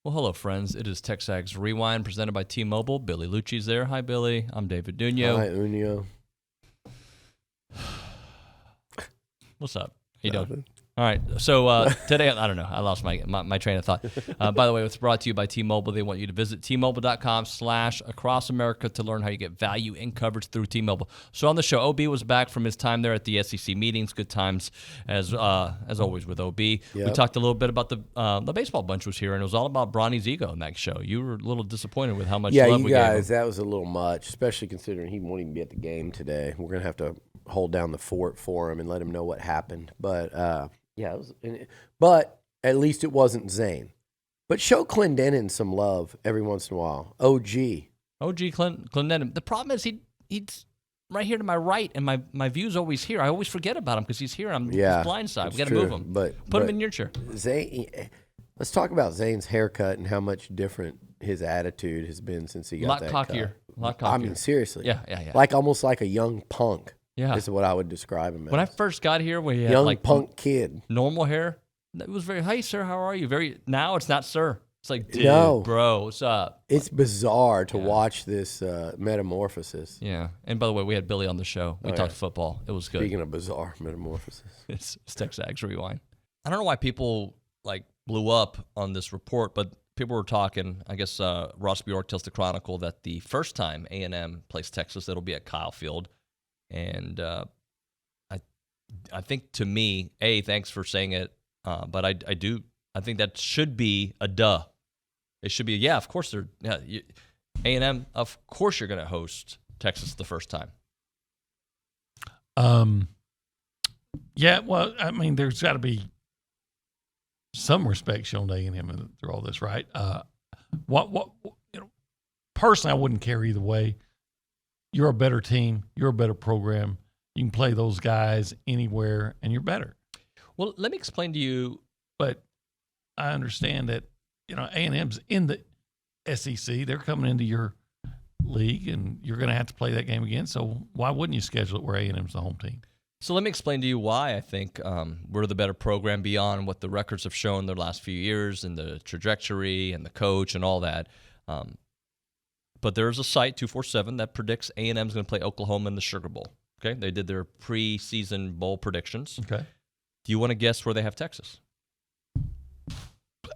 Well, hello, friends. It is TexAgs Rewind presented by T-Mobile. Billy Liucci's there. Hi, Billy. I'm David Duno. Hi, Unio. What's up? How you doing? All right. So today, I don't know. I lost my train of thought. By the way, it's brought to you by T-Mobile. They want you to visit T-Mobile.com/across-America to learn how you get value and coverage through T-Mobile. So on the show, OB was back from his time there at the SEC meetings. Good times as always with OB. Yep. We talked a little bit about the baseball bunch was here, and it was all about Bronny's ego in that show. You were a little disappointed with how much love we gave him. Yeah, you guys, that was a little much, especially considering he won't even be at the game today. We're going to have to hold down the fort for him and let him know what happened. But, yeah, but at least it wasn't Zane. But show Clendenin some love every once in a while. OG Clendenin. The problem is he's right here to my right, and my view's always here. I always forget about him because he's here. I'm his blind side. We got to move him. Put him in your chair. Zane, let's talk about Zane's haircut and how much different his attitude has been since he got that cockier. cut. A lot cockier. I mean, seriously. Yeah. Like almost like a young punk. Yeah, this is what I would describe him as. When I first got here, we had young punk kid, normal hair. It was very, hey sir, how are you? Now it's not sir. It's like, dude, bro, what's up? It's bizarre to watch this metamorphosis. Yeah, and by the way, we had Billy on the show. We talked football. It was good. Speaking of bizarre metamorphosis, it's TexAgs Rewind. I don't know why people blew up on this report, but people were talking. I guess Ross Bjork tells the Chronicle that the first time A&M plays Texas, it'll be at Kyle Field. And I think, to me, thanks for saying it, but I think that should be a duh. It should be of course they're A&M. Of course you're going to host Texas the first time. Yeah. Well, I mean, there's got to be some respect shown to A&M through all this, right? Personally, I wouldn't care either way. You're a better team. You're a better program. You can play those guys anywhere, and you're better. Well, let me explain to you. But I understand that, A&M's in the SEC. They're coming into your league, and you're going to have to play that game again. So why wouldn't you schedule it where A&M's the home team? So let me explain to you why I think we're the better program beyond what the records have shown the last few years and the trajectory and the coach and all that. But there's a site, 247, that predicts A&M is going to play Oklahoma in the Sugar Bowl. Okay, they did their preseason bowl predictions. Okay. Do you want to guess where they have Texas?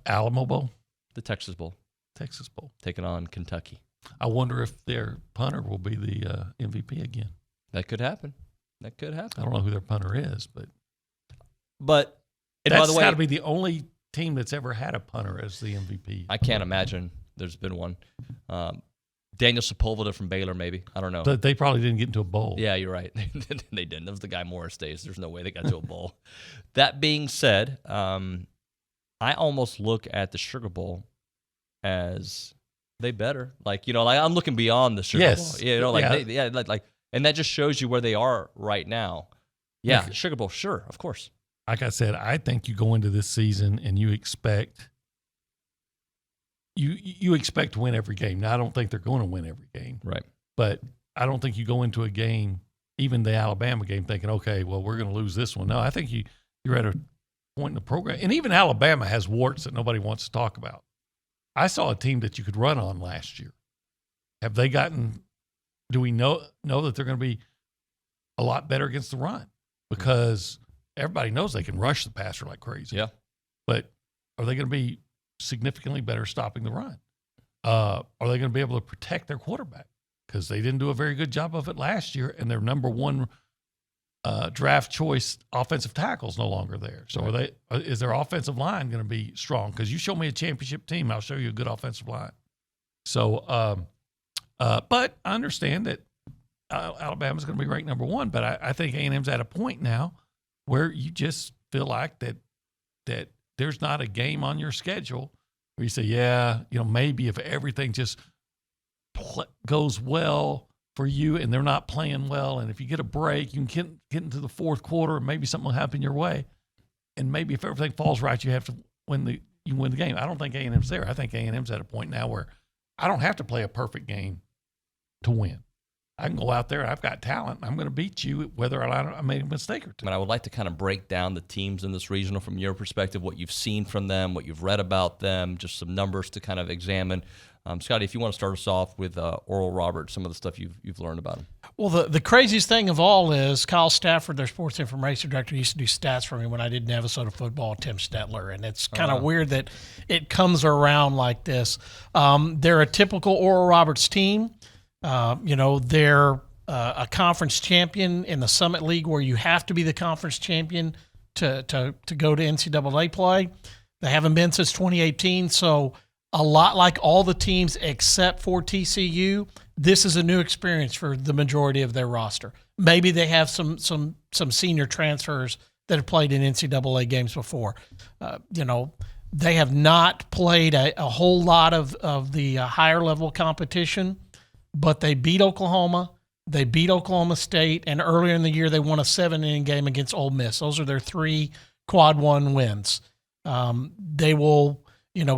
Alamo Bowl? The Texas Bowl. Texas Bowl. Taking on Kentucky. I wonder if their punter will be the MVP again. That could happen. I don't know who their punter is, but and by the way, got to be the only team that's ever had a punter as the MVP. I can't imagine there's been one. Daniel Sepulveda from Baylor, maybe. I don't know. But they probably didn't get into a bowl. Yeah, you're right. They didn't. That was the guy Morris days. There's no way they got to a bowl. That being said, I almost look at the Sugar Bowl as they better. I'm looking beyond the Sugar Bowl. And that just shows you where they are right now. Yeah, okay. Sugar Bowl, sure, of course. Like I said, I think you go into this season and you expect you expect to win every game. Now, I don't think they're going to win every game. Right. But I don't think you go into a game, even the Alabama game, thinking, okay, well, we're going to lose this one. No, I think you're at a point in the program. And even Alabama has warts that nobody wants to talk about. I saw a team that you could run on last year. Have they gotten – do we know that they're going to be a lot better against the run? Because everybody knows they can rush the passer like crazy. Yeah. But are they going to be significantly better stopping the run? Are they going to be able to protect their quarterback? Because they didn't do a very good job of it last year, and their number one draft choice offensive tackle is no longer there. So is their offensive line going to be strong? Because you show me a championship team, I'll show you a good offensive line. So, but I understand that Alabama's going to be ranked number one, but I think A&M's at a point now where you just feel like that there's not a game on your schedule where you say, maybe if everything just goes well for you and they're not playing well, and if you get a break, you can get into the fourth quarter and maybe something will happen your way. And maybe if everything falls right, you have to win the game. I don't think A&M's there. I think A&M's at a point now where I don't have to play a perfect game to win. I can go out there. I've got talent. I'm going to beat you whether or not I made a mistake or two. I would like to kind of break down the teams in this regional from your perspective, what you've seen from them, what you've read about them, just some numbers to kind of examine. Scotty, if you want to start us off with Oral Roberts, some of the stuff you've learned about him. Well, the craziest thing of all is Kyle Stafford, their sports information director, used to do stats for me when I did Navasota football, Tim Stetler, and it's kind of weird that it comes around like this. They're a typical Oral Roberts team. They're a conference champion in the Summit League where you have to be the conference champion to go to NCAA play. They haven't been since 2018, so a lot like all the teams except for TCU, this is a new experience for the majority of their roster. Maybe they have some senior transfers that have played in NCAA games before. They have not played a whole lot of the higher level competition, but they beat Oklahoma. They beat Oklahoma State, and earlier in the year they won a 7-inning game against Ole Miss. Those are their 3 quad 1 wins. They will,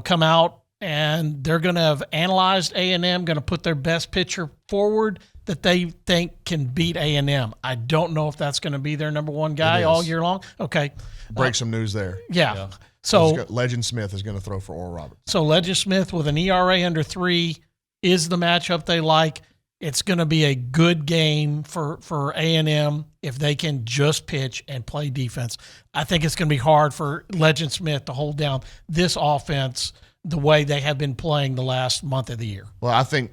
come out and they're going to have analyzed A&M, going to put their best pitcher forward that they think can beat A&M. I don't know if that's going to be their number one guy all year long. Okay. Break some news there. Yeah. So Legend Smith is going to throw for Oral Roberts. So Legend Smith with an ERA under 3 is the matchup they like. It's going to be a good game for A&M if they can just pitch and play defense. I think it's going to be hard for Legend Smith to hold down this offense the way they have been playing the last month of the year. Well, I think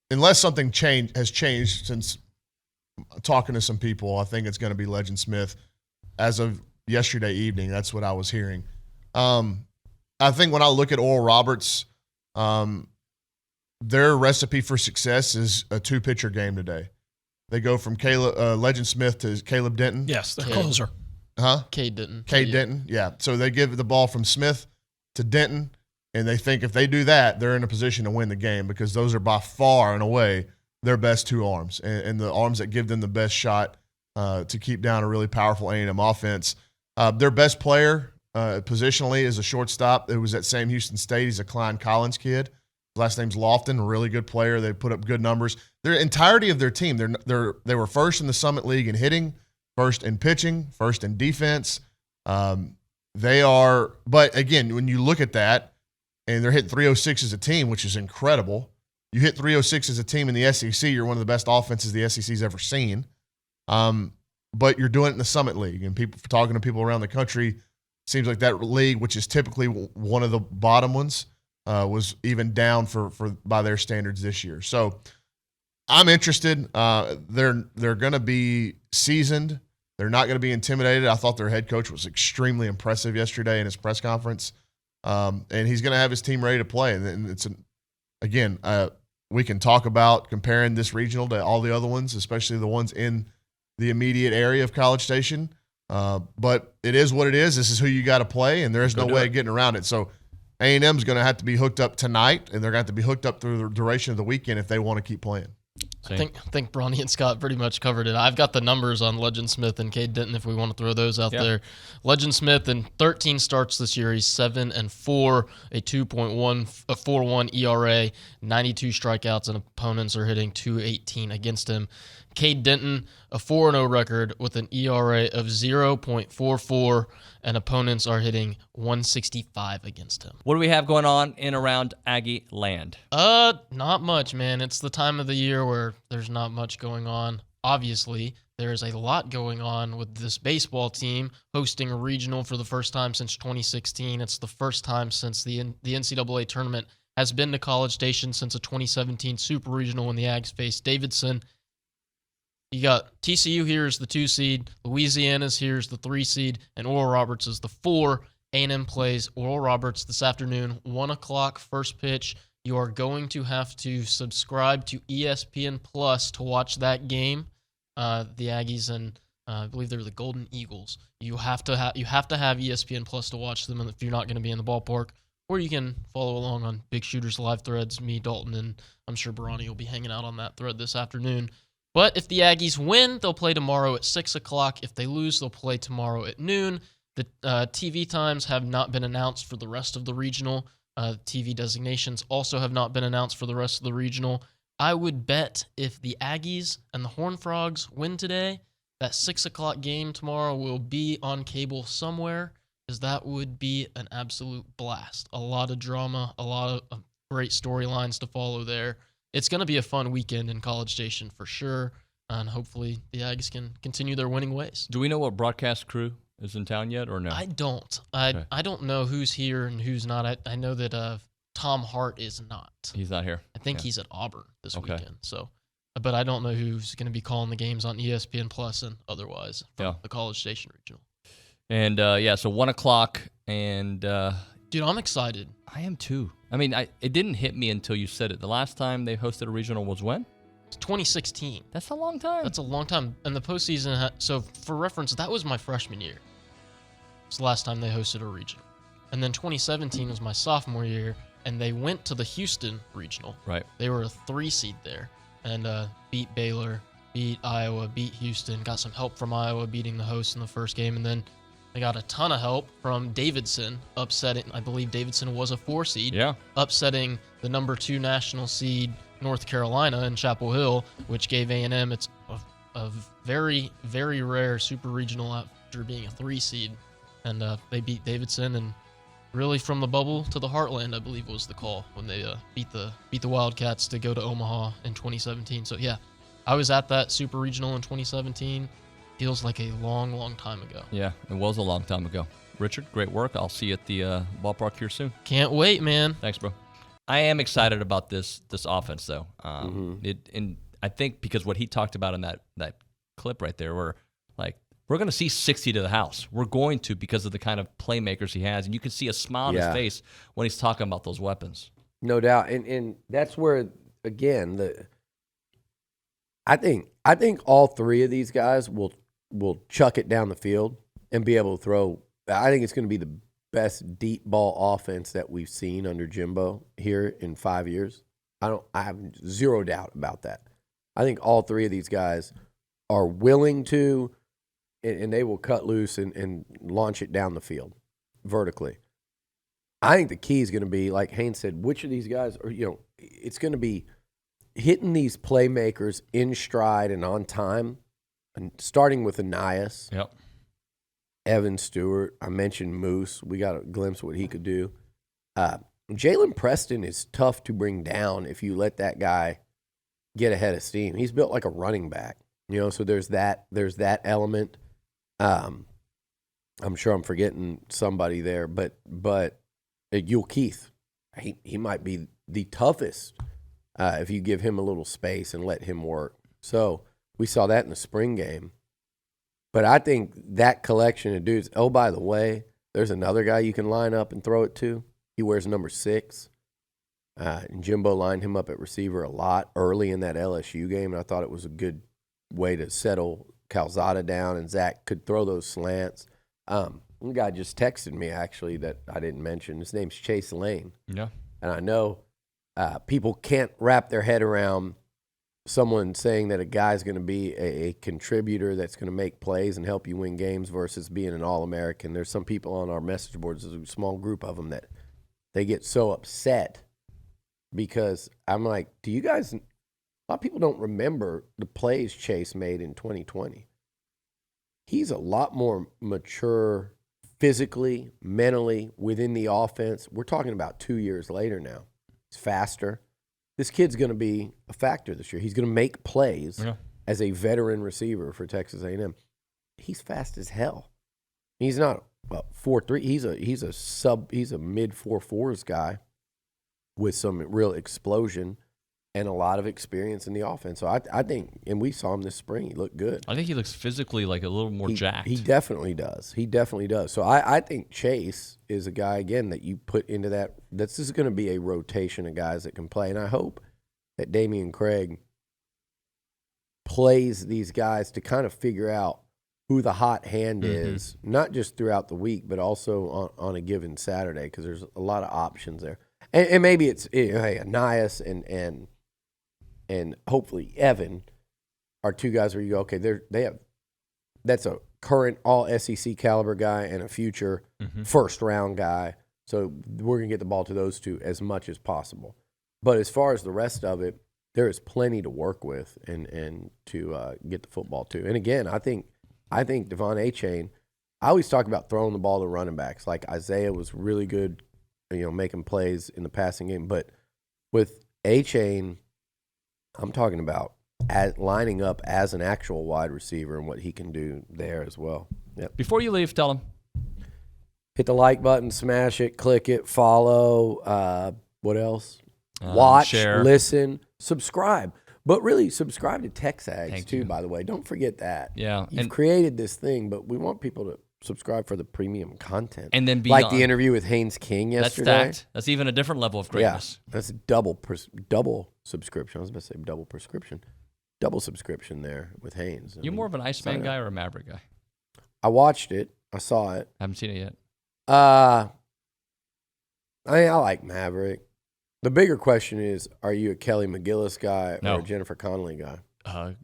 unless something has changed since talking to some people, I think it's going to be Legend Smith. As of yesterday evening, that's what I was hearing. I think when I look at Oral Roberts, their recipe for success is a 2-pitcher game today. They go from Legend Smith to Caleb Denton. Yes, the closer. Huh? Cade Denton. Denton, yeah. So they give the ball from Smith to Denton, and they think if they do that, they're in a position to win the game because those are by far and away their best 2 arms and the arms that give them the best shot to keep down a really powerful A&M offense. Their best player positionally is a shortstop who was at Sam Houston State. He's a Klein Collins kid. His last name's Lofton, a really good player. They put up good numbers. Their entirety of their team, they were first in the Summit League in hitting, first in pitching, first in defense. They are, but again, when you look at that, and they're hitting 306 as a team, which is incredible. You hit 306 as a team in the SEC, you're one of the best offenses the SEC's ever seen. But you're doing it in the Summit League, and people talking to people around the country, seems like that league, which is typically one of the bottom ones, was even down for by their standards this year. So I'm interested. They're going to be seasoned. They're not going to be intimidated. I thought their head coach was extremely impressive yesterday in his press conference. And he's going to have his team ready to play. And it's we can talk about comparing this regional to all the other ones, especially the ones in the immediate area of College Station. But it is what it is. This is who you got to play, and there is no way of getting around it. So A&M is going to have to be hooked up tonight, and they're going to have to be hooked up through the duration of the weekend if they want to keep playing. I think Bronny and Scott pretty much covered it. I've got the numbers on Legend Smith and Cade Denton if we want to throw those out there. Legend Smith in 13 starts this year, he's 7-4, a 2.41 ERA, 92 strikeouts, and opponents are hitting .218 against him. Cade Denton, a 4-0 record with an ERA of 0.44, and opponents are hitting .165 against him. What do we have going on in around Aggie land? Not much, man. It's the time of the year where there's not much going on. Obviously, there's a lot going on with this baseball team hosting a regional for the first time since 2016. It's the first time since the NCAA tournament has been to College Station since a 2017 Super Regional when the Ags faced Davidson. You got TCU here is the 2 seed, Louisiana's here is the 3 seed, and Oral Roberts is the 4. A&M plays Oral Roberts this afternoon, 1 o'clock first pitch. You are going to have to subscribe to ESPN Plus to watch that game. The Aggies and I believe they're the Golden Eagles. You have to have ESPN Plus to watch them if you're not going to be in the ballpark. Or you can follow along on Big Shooter's live threads. Me, Dalton, and I'm sure Bronny will be hanging out on that thread this afternoon. But if the Aggies win, they'll play tomorrow at 6 o'clock. If they lose, they'll play tomorrow at noon. The TV times have not been announced for the rest of the regional. TV designations also have not been announced for the rest of the regional. I would bet if the Aggies and the Horned Frogs win today, that 6 o'clock game tomorrow will be on cable somewhere, because that would be an absolute blast. A lot of drama, a lot of great storylines to follow there. It's going to be a fun weekend in College Station for sure, and hopefully the Aggies can continue their winning ways. Do we know what broadcast crew is in town yet or no? I don't. Okay. I don't know who's here and who's not. I know that Tom Hart is not. He's not here. I think he's at Auburn this Okay. weekend. So, but I don't know who's going to be calling the games on ESPN Plus and otherwise from the College Station Regional. And so 1 o'clock, and Dude, I'm excited. I am too. I mean, it didn't hit me until you said it. The last time they hosted a regional was when? It's 2016. That's a long time. That's a long time. And the postseason, so for reference, that was my freshman year. It's the last time they hosted a regional. And then 2017 was my sophomore year, and they went to the Houston regional. Right. They were a 3 seed there and beat Baylor, beat Iowa, beat Houston, got some help from Iowa beating the host in the first game, and then they got a ton of help from Davidson, upsetting, I believe Davidson was a 4 seed, upsetting the number 2 national seed North Carolina in Chapel Hill, which gave A&M its a very, very rare super regional after being a 3 seed. And they beat Davidson, and really from the bubble to the heartland, I believe was the call when they beat the Wildcats to go to Omaha in 2017. So yeah, I was at that super regional in 2017. Feels like a long, long time ago. Yeah, it was a long time ago. Richard, great work. I'll see you at the ballpark here soon. Can't wait, man. Thanks, bro. I am excited about this offense, though. And I think because what he talked about in that clip right there, where like we're going to see 60 to the house. We're going to, because of the kind of playmakers he has, and you can see a smile on his face when he's talking about those weapons. No doubt, and that's where again I think all 3 of these guys will chuck it down the field and be able to throw. I think it's going to be the best deep ball offense that we've seen under Jimbo here in 5 years. I have zero doubt about that. I think all 3 of these guys are willing to, and they will cut loose and launch it down the field vertically. I think the key is going to be, like Haynes said, which of these guys are, it's going to be hitting these playmakers in stride and on time, and starting with Anias. Yep. Evan Stewart. I mentioned Moose. We got a glimpse of what he could do. Jalen Preston is tough to bring down if you let that guy get ahead of steam. He's built like a running back, so there's that element. I'm sure I'm forgetting somebody there, but Yule Keith, he might be the toughest if you give him a little space and let him work. So we saw that in the spring game. But I think that collection of dudes, oh, by the way, there's another guy you can line up and throw it to. He wears number 6. And Jimbo lined him up at receiver a lot early in that LSU game, and I thought it was a good way to settle Calzada down, and Zach could throw those slants. One guy just texted me, actually, that I didn't mention. His name's Chase Lane. Yeah. And I know people can't wrap their head around someone saying that a guy's going to be a contributor that's going to make plays and help you win games versus being an All-American. There's some people on our message boards, there's a small group of them, that they get so upset because I'm like, do you guys – a lot of people don't remember the plays Chase made in 2020. He's a lot more mature physically, mentally, within the offense. We're talking about 2 years later now. He's faster. This kid's going to be a factor this year. He's going to make plays as a veteran receiver for Texas A&M. He's fast as hell. He's not 4.3. He's a mid 4.4s guy with some real explosion and a lot of experience in the offense. So I think, and we saw him this spring, he looked good. I think he looks physically like a little more jacked. He definitely does. He definitely does. So I think Chase is a guy, again, that you put into that. This is going to be a rotation of guys that can play. And I hope that Damian Craig plays these guys to kind of figure out who the hot hand is, not just throughout the week, but also on a given Saturday, because there's a lot of options there. And maybe it's Anias and hopefully Evan are 2 guys where you go, okay, that's a current all SEC caliber guy and a future first round guy. So we're going to get the ball to those 2 as much as possible. But as far as the rest of it, there is plenty to work with and to get the football to. And again, I think Devon Achane. I always talk about throwing the ball to running backs. Like Isaiah was really good, making plays in the passing game. But with Achane, I'm talking about lining up as an actual wide receiver and what he can do there as well. Yep. Before you leave, tell them. Hit the like button, smash it, click it, follow. What else? Watch, share, listen, subscribe. But really, subscribe to TexAgs Thank too, you. by the way. Don't forget that. Yeah. You've created this thing, but we want people to subscribe for the premium content. And then beyond. Like the interview with Haynes King yesterday. That's stacked. That's even a different level of greatness. Yeah, that's double subscription. I was about to say double prescription. Double subscription there with Haynes. You more of an Iceman guy or a Maverick guy? I watched it. I saw it. I haven't seen it yet. I like Maverick. The bigger question is, are you a Kelly McGillis guy or a Jennifer Connelly guy?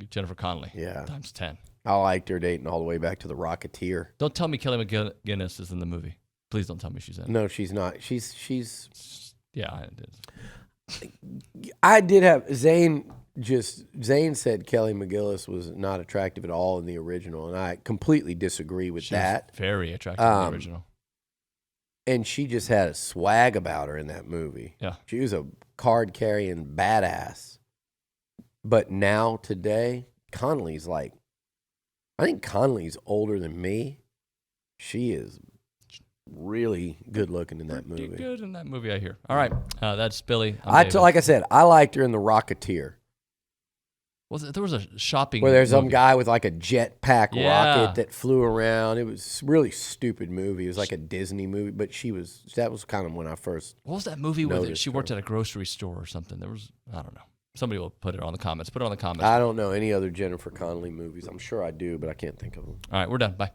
Jennifer Connelly. Yeah. Times 10. I liked her dating all the way back to the Rocketeer. Don't tell me Kelly McGinnis is in the movie. Please don't tell me she's in it. No, she's not. She's. Yeah, it is. I did have Zane said Kelly McGillis was not attractive at all in the original, and I completely disagree with that. Very attractive in the original. And she just had a swag about her in that movie. Yeah. She was a card-carrying badass. But now, today, Connelly's I think Connelly's older than me. She is really good-looking in that movie. Pretty good in that movie, I hear. All right. That's Billy. Like I said, I liked her in The Rocketeer. There was a shopping where there's some movie. guy with like a jetpack Yeah. rocket that flew around. It was a really stupid movie. It was like a Disney movie, but that was kind of when I first. What was that movie where noticed she worked her. at a grocery store or something? There was, I don't know. Somebody will put it on the comments. Put it on the comments. I don't know any other Jennifer Connelly movies. I'm sure I do, but I can't think of them. All right, we're done. Bye.